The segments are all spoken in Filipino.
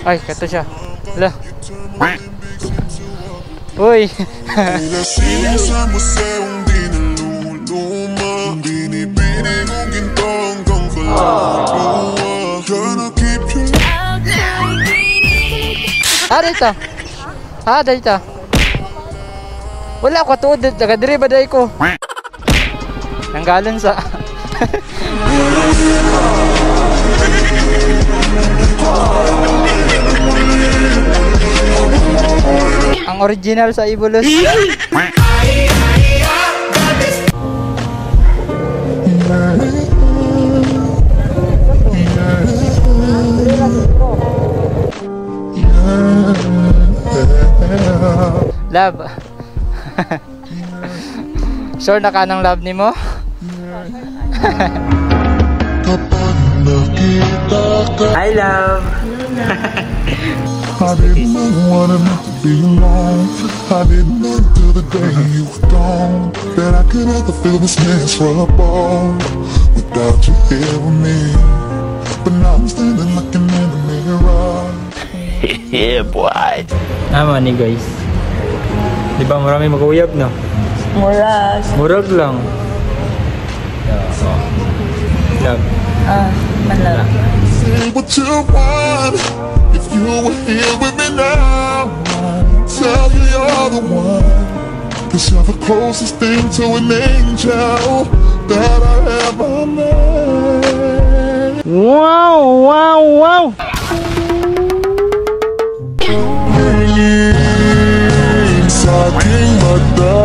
Ay, kato siya. Hala. Uy. Dito. Dito. Wala ko tuod, taga-diri ba day ko? Nanggalan sa ang original sa Ibulos. Love. Sure na ka ng love ni mo? Hi love. I didn't know what it meant to be alone. I didn't know till the day you were gone that I could ever feel this miserable without you here with me. But now I'm standing looking in the mirror. Yeah boy. Ama ni guys. Di ba marami mag-uyab no? Murag. Murag lang. Love. Manlala. Say what you want. If you were here with me now, tell you you're the one. 'Cause you're the closest thing to an angel that I ever met. Wow, wow, wow. Sa aking mata.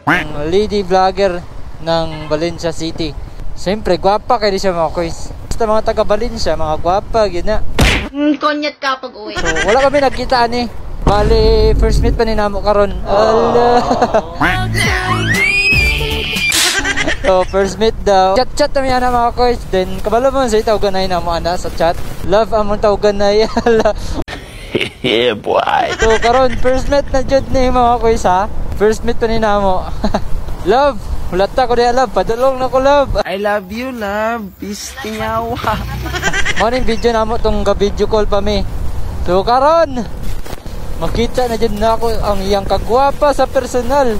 Hi. Ang lady vlogger ng Valencia City. Siyempre, gwapa kayo siya mga koys. Basta mga taga Valencia, mga gwapa, yun na. Konyat ka pag uwi. So, wala kami nagkita ni. Bali, first meet pa ni namo karon. Allah. So, first meet daw. Chat-chat namin yan mga koys. Then, kabalo mo sa itawaganay na mo ana sa chat. Love among tawaganay. Yeah boy. So, karon first meet na jud ni mga koys ha. First meet pa ni namo. Love. Hulata ko diya love, padulong na ko love. I love you love. Peace tingawa. Morning video na mo tong ka-video call pa mi. So karon makita na dyan na ako ang iyang kagwapa sa personal.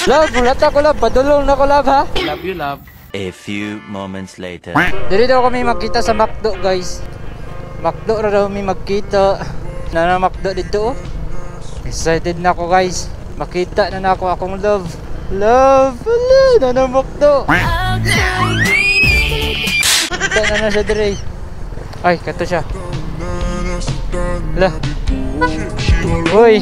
Love, hulata ko love, padulong na ko love ha. Love you love. A few moments later. Dili daw kami magkita sa McDo guys. McDo ra daw kami magkita. Na McDo dito oh. Excited na ako guys. Makita na ako akong love. Love! Wala! Nanamukto! Makita na siya dire. Ay, kato siya. Hala. Uy!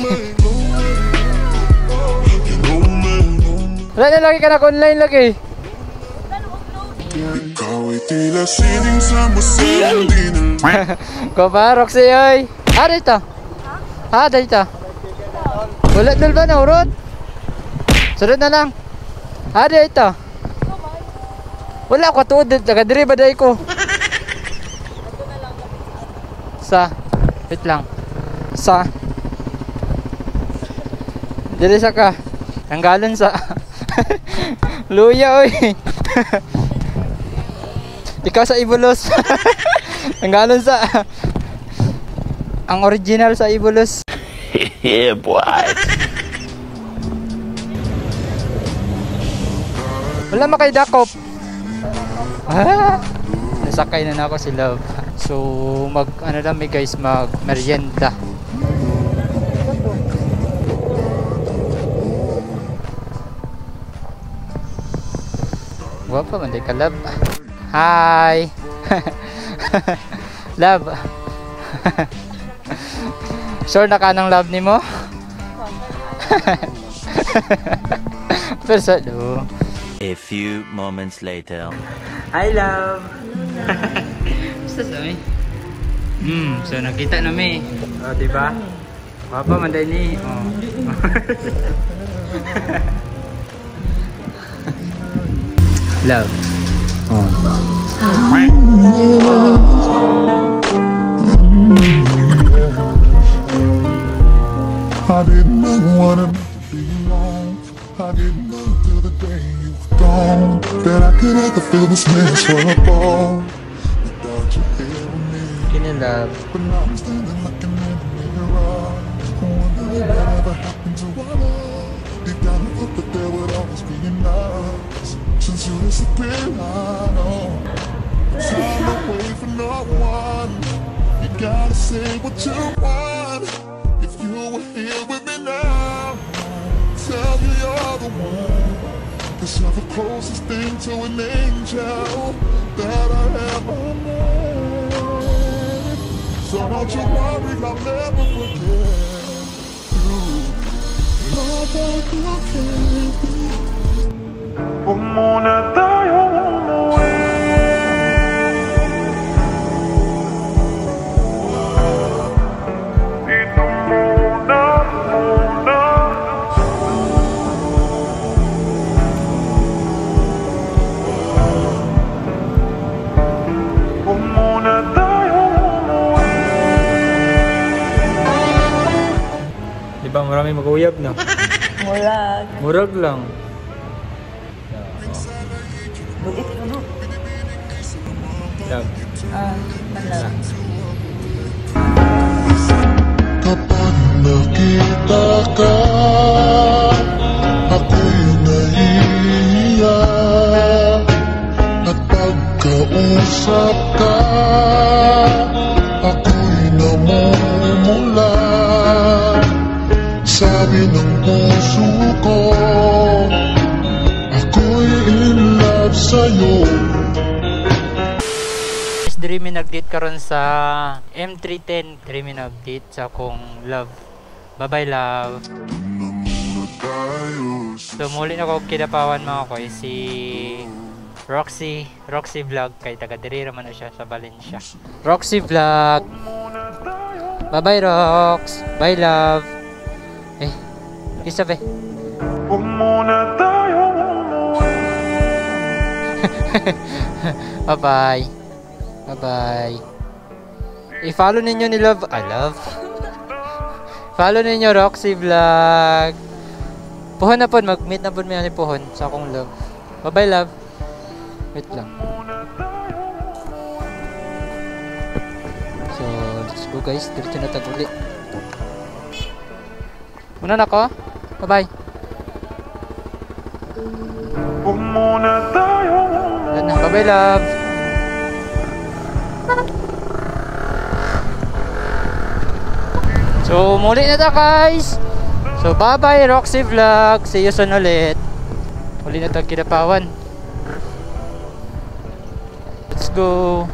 Wala na lagi ka na online lagi. Kumarok siya ay. Dito. Dito. Wala dul ba na urot? Sunod na lang. Ito. Wala ko tuod, taga-diri ba day ko? Wait lang. Dili sa ka. Tanggalan sa. Luya oy. Ikaw sa Ibulos. Tanggalan sa. Ang original sa Ibulos. Yeah boy. Wala makay dakop. Nasakay na ako si Love. So ano lang guys, mag merienda. Wapa man ka Love. Hi. Love. Sure na ka ng love ni mo? Persado. A few moments later. Hi love. Basta sami. So nakita na mi. Oh, di ba? Papa manday ni. Oh. Love. Oh. I didn't know what it meant to be alone. I didn't know till the day you were gone that I could make her feel this miserable. Without you here with me, Kinalab. but now I'm standing looking in the mirror, wondering whatever happened to our love. Deep down I thought that there would always be enough. Since you disappeared, I know time to wait for no one. You gotta say what you want. If you were here with me now, tell you you're the one. 'Cause you're the closest thing to an angel that I ever met. So don't you worry, I'll never forget you. Love that you gave me. Huwag muna tayong umuwi. Dito muna. Huwag muna tayong umuwi. Di ba marami mag-uyab na? Mulag. Murag lang. Bulit ko no. Love. Manlarang. Kapag nakita ka, ako'y naiiyak. At pagkausap ka, ako'y namumula. Sabi ng puso ko, ako'y in love sa'yo. Dreamy nag-date karon sa M310. Dreamy nag-date sa akong love. Bye-bye love. So muli na ko kinapawan mga koy si Roxy Vlog kay taga diri raman na siya sa Valencia. Roxy Vlog. Bye-bye Rox. Bye love. Isa be. Huwag muna tayong umuwi. Bye-bye. Bye-bye. I-follow ninyo ni Love. Follow ninyo Roxy Vlog. Puhon na po. Mag-meet na po ni Puhon sa akong Love. Bye-bye Love. Wait lang. So, let's go guys. Diretso na tag-uli. Muna na ko. Bye-bye. Huwag muna tayong umuwi. Bye-bye Love. So, muli na ta guys. So, bye-bye Roxy Vlog. See you soon ulit. Muli na ta kinapawan. Let's go.